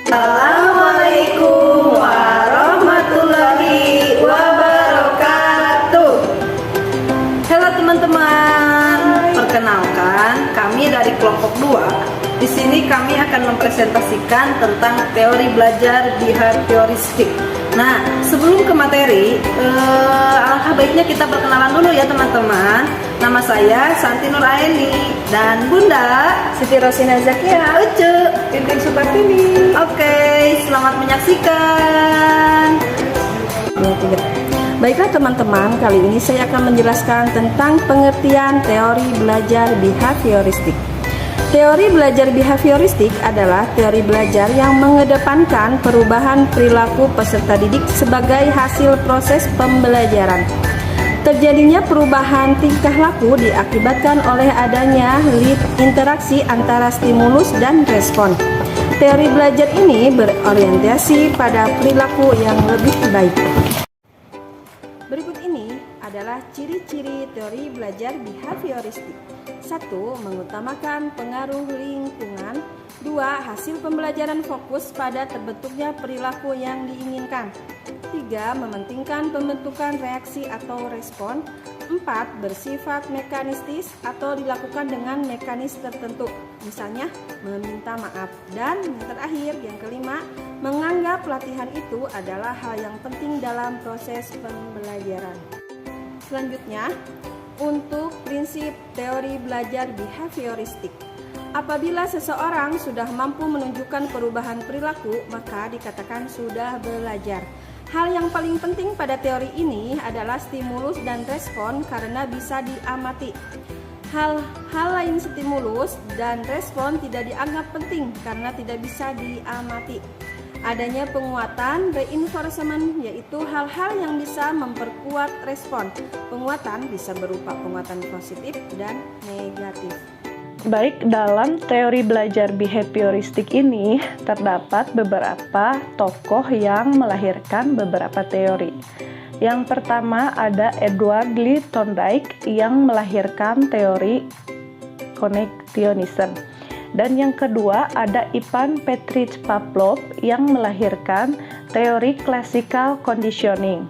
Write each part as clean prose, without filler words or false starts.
Assalamualaikum warahmatullahi wabarakatuh. Halo teman-teman, perkenalkan kami dari kelompok 2. Di sini kami akan mempresentasikan tentang teori belajar behavioristik. Nah, sebelum ke materi, alangkah baiknya kita perkenalan dulu ya teman-teman. Nama saya Santi Nuraini dan Bunda Siti Rosina Zakia, Ucu Tintin Supartini. Oke, selamat menyaksikan. Baiklah teman-teman, kali ini saya akan menjelaskan tentang pengertian teori belajar behavioristik. Teori belajar behavioristik adalah teori belajar yang mengedepankan perubahan perilaku peserta didik sebagai hasil proses pembelajaran. Terjadinya perubahan tingkah laku diakibatkan oleh adanya interaksi antara stimulus dan respon. Teori belajar ini berorientasi pada perilaku yang lebih baik. Berikut ini adalah ciri-ciri teori belajar behavioristik. 1. Mengutamakan pengaruh lingkungan. 2. Hasil pembelajaran fokus pada terbentuknya perilaku yang diinginkan. 3. Mementingkan pembentukan reaksi atau respon. 4. Bersifat mekanistis atau dilakukan dengan mekanisme tertentu, misalnya meminta maaf. Dan yang terakhir, yang kelima, menganggap latihan itu adalah hal yang penting dalam proses pembelajaran. Selanjutnya, untuk prinsip teori belajar behavioristik. Apabila seseorang sudah mampu menunjukkan perubahan perilaku, maka dikatakan sudah belajar. Hal yang paling penting pada teori ini adalah stimulus dan respon karena bisa diamati. Hal lain stimulus dan respon tidak dianggap penting karena tidak bisa diamati. Adanya penguatan reinforcement, yaitu hal-hal yang bisa memperkuat respon. Penguatan bisa berupa penguatan positif dan negatif. Baik, dalam teori belajar behavioristik ini terdapat beberapa tokoh yang melahirkan beberapa teori. Yang pertama ada Edward Lee Thorndike yang melahirkan teori connectionism. Dan yang kedua ada Ivan Petrovich Pavlov yang melahirkan teori classical conditioning.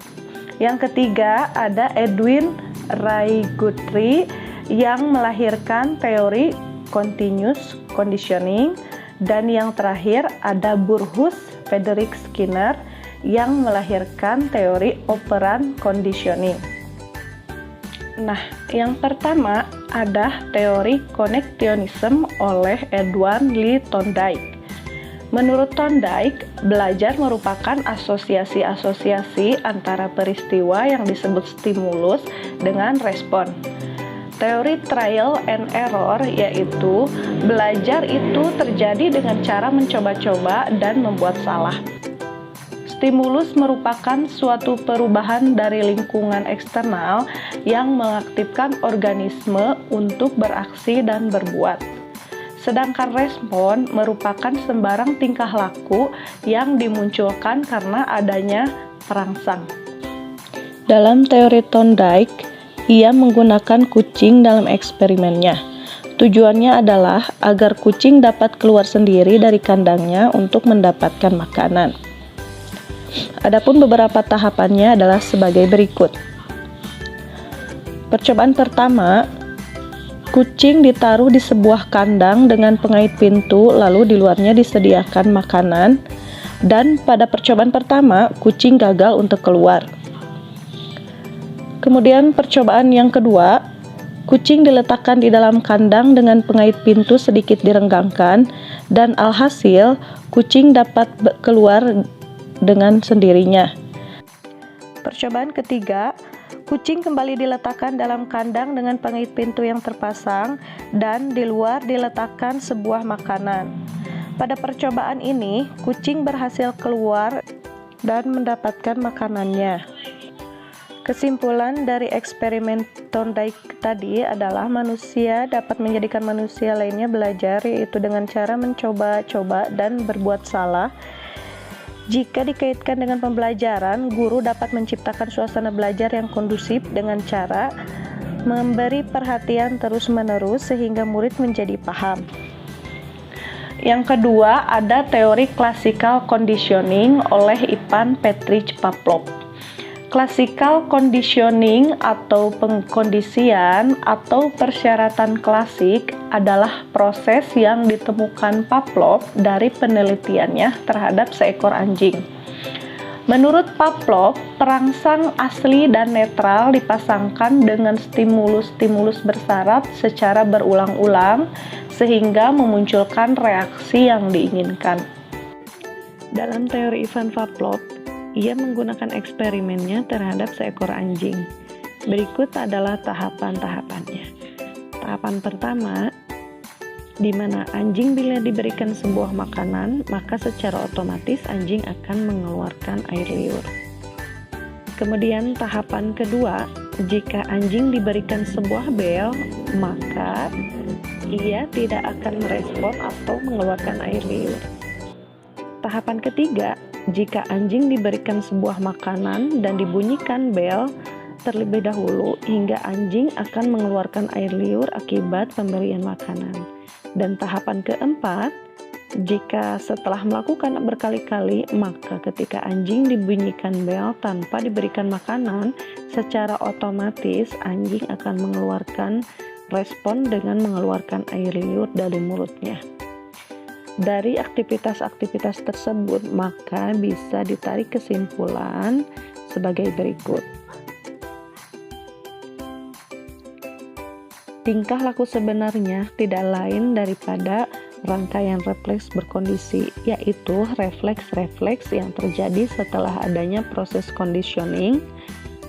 Yang ketiga ada Edwin Ray Guthrie yang melahirkan teori continuous conditioning. Dan yang terakhir ada Burrhus Frederick Skinner yang melahirkan teori operant conditioning. Nah, yang pertama ada teori connectionism oleh Edward Lee Thorndike. Menurut Thorndike, belajar merupakan asosiasi-asosiasi antara peristiwa yang disebut stimulus dengan respon. Teori trial and error, yaitu belajar itu terjadi dengan cara mencoba-coba dan membuat salah. Stimulus merupakan suatu perubahan dari lingkungan eksternal yang mengaktifkan organisme untuk beraksi dan berbuat. Sedangkan respon merupakan sembarang tingkah laku yang dimunculkan karena adanya perangsang. Dalam teori Thorndike, ia menggunakan kucing dalam eksperimennya. Tujuannya adalah agar kucing dapat keluar sendiri dari kandangnya untuk mendapatkan makanan. Adapun beberapa tahapannya adalah sebagai berikut. Percobaan pertama, kucing ditaruh di sebuah kandang dengan pengait pintu, lalu di luarnya disediakan makanan, dan pada percobaan pertama, kucing gagal untuk keluar. Kemudian percobaan yang kedua, kucing diletakkan di dalam kandang dengan pengait pintu sedikit direnggangkan, dan alhasil kucing dapat keluar dengan sendirinya. Percobaan ketiga, kucing kembali diletakkan dalam kandang dengan pengait pintu yang terpasang dan di luar diletakkan sebuah makanan. Pada percobaan ini, kucing berhasil keluar dan mendapatkan makanannya. Kesimpulan dari eksperimen Thorndike tadi adalah manusia dapat menjadikan manusia lainnya belajar, yaitu dengan cara mencoba-coba dan berbuat salah. Jika dikaitkan dengan pembelajaran, guru dapat menciptakan suasana belajar yang kondusif dengan cara memberi perhatian terus-menerus sehingga murid menjadi paham. Yang kedua, ada teori classical conditioning oleh Ivan Petrich Pavlov. Classical conditioning atau pengkondisian atau persyaratan klasik adalah proses yang ditemukan Pavlov dari penelitiannya terhadap seekor anjing. Menurut Pavlov, perangsang asli dan netral dipasangkan dengan stimulus-stimulus bersyarat secara berulang-ulang sehingga memunculkan reaksi yang diinginkan. Dalam teori Ivan Pavlov, ia menggunakan eksperimennya terhadap seekor anjing. Berikut adalah tahapan-tahapannya. Tahapan pertama, di mana anjing bila diberikan sebuah makanan, maka secara otomatis anjing akan mengeluarkan air liur. Kemudian tahapan kedua, jika anjing diberikan sebuah bel, maka ia tidak akan merespon atau mengeluarkan air liur. Tahapan ketiga, jika anjing diberikan sebuah makanan dan dibunyikan bel terlebih dahulu hingga anjing akan mengeluarkan air liur akibat pemberian makanan. Dan tahapan keempat, jika setelah melakukan berkali-kali, maka ketika anjing dibunyikan bel tanpa diberikan makanan, secara otomatis anjing akan mengeluarkan respon dengan mengeluarkan air liur dari mulutnya. Dari aktivitas-aktivitas tersebut, maka bisa ditarik kesimpulan sebagai berikut. Tingkah laku sebenarnya tidak lain daripada rangkaian refleks berkondisi, yaitu refleks-refleks yang terjadi setelah adanya proses conditioning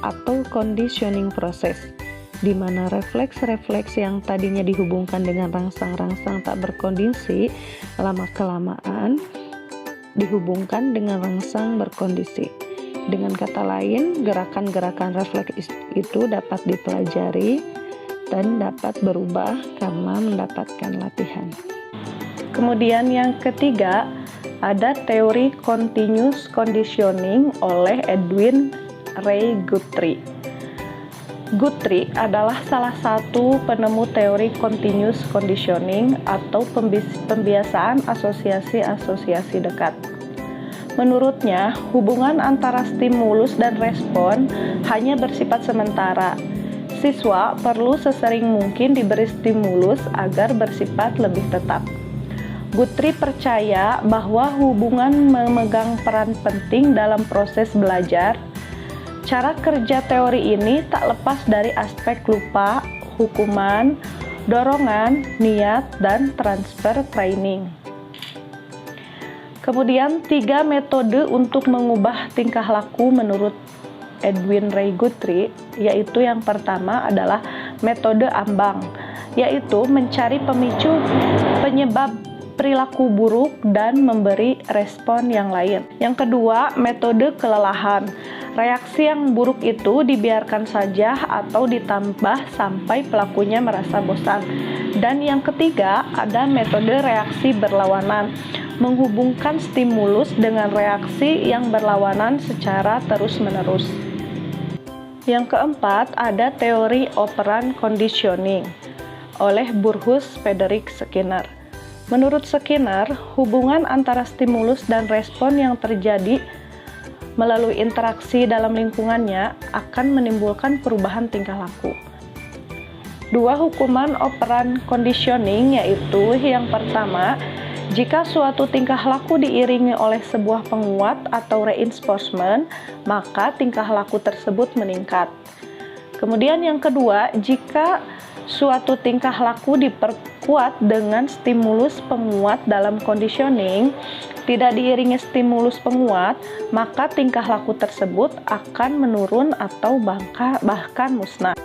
atau conditioning proses, di mana refleks-refleks yang tadinya dihubungkan dengan rangsang-rangsang tak berkondisi, lama-kelamaan dihubungkan dengan rangsang berkondisi. Dengan kata lain, gerakan-gerakan refleks itu dapat dipelajari dan dapat berubah karena mendapatkan latihan. Kemudian yang ketiga, ada teori continuous conditioning oleh Edwin Ray Guthrie. Guthrie adalah salah satu penemu teori continuous conditioning atau pembiasaan asosiasi-asosiasi dekat. Menurutnya, hubungan antara stimulus dan respon hanya bersifat sementara. Siswa perlu sesering mungkin diberi stimulus agar bersifat lebih tetap. Guthrie percaya bahwa hubungan memegang peran penting dalam proses belajar. Cara kerja teori ini tak lepas dari aspek lupa, hukuman, dorongan, niat, dan transfer training. Kemudian 3 metode untuk mengubah tingkah laku menurut Edwin Ray Guthrie, yaitu yang pertama adalah metode ambang, yaitu mencari pemicu penyebab perilaku buruk dan memberi respon yang lain. Yang kedua, metode kelelahan. Reaksi yang buruk itu dibiarkan saja atau ditambah sampai pelakunya merasa bosan. Dan yang ketiga, ada metode reaksi berlawanan, menghubungkan stimulus dengan reaksi yang berlawanan secara terus-menerus. Yang keempat, ada teori operan conditioning oleh Burrhus Frederick Skinner. Menurut Skinner, hubungan antara stimulus dan respon yang terjadi melalui interaksi dalam lingkungannya akan menimbulkan perubahan tingkah laku. 2 hukuman operan conditioning, yaitu yang pertama, jika suatu tingkah laku diiringi oleh sebuah penguat atau reinforcement, maka tingkah laku tersebut meningkat. Kemudian yang kedua, jika suatu tingkah laku diperkuat dengan stimulus penguat dalam conditioning, tidak diiringi stimulus penguat, maka tingkah laku tersebut akan menurun atau bahkan musnah.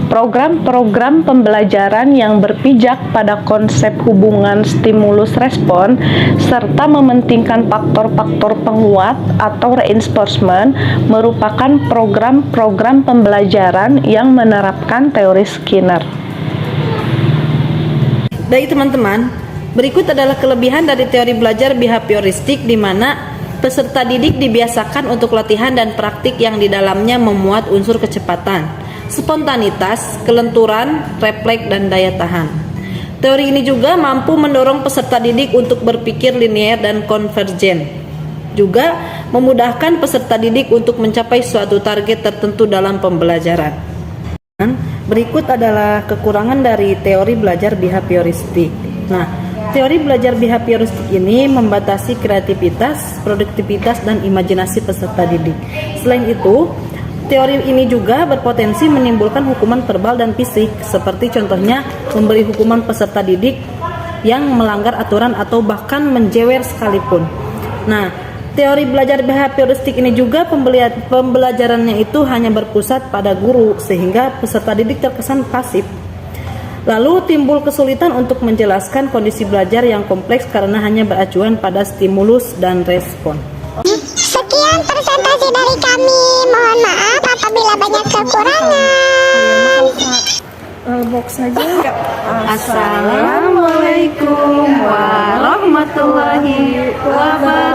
Program-program pembelajaran yang berpijak pada konsep hubungan stimulus-respon serta mementingkan faktor-faktor penguat atau reinforcement merupakan program-program pembelajaran yang menerapkan teori Skinner. Baik teman-teman, berikut adalah kelebihan dari teori belajar behavioristik di mana peserta didik dibiasakan untuk latihan dan praktik yang di dalamnya memuat unsur kecepatan, spontanitas, kelenturan, refleks, dan daya tahan. Teori ini juga mampu mendorong peserta didik untuk berpikir linier dan konvergen. Juga memudahkan peserta didik untuk mencapai suatu target tertentu dalam pembelajaran. Berikut adalah kekurangan dari teori belajar behavioristik. Nah, teori belajar behavioristik ini membatasi kreativitas, produktivitas, dan imajinasi peserta didik. Selain itu, teori ini juga berpotensi menimbulkan hukuman verbal dan fisik, seperti contohnya memberi hukuman peserta didik yang melanggar aturan atau bahkan menjewer sekalipun. Nah, teori belajar behavioristik ini juga pembelajarannya itu hanya berpusat pada guru, sehingga peserta didik terkesan pasif. Lalu timbul kesulitan untuk menjelaskan kondisi belajar yang kompleks karena hanya beracuan pada stimulus dan respon. Sekian presentasi dari kami. Mohon maaf apabila banyak kekurangan. Box saja. Assalamualaikum warahmatullahi wabarakatuh.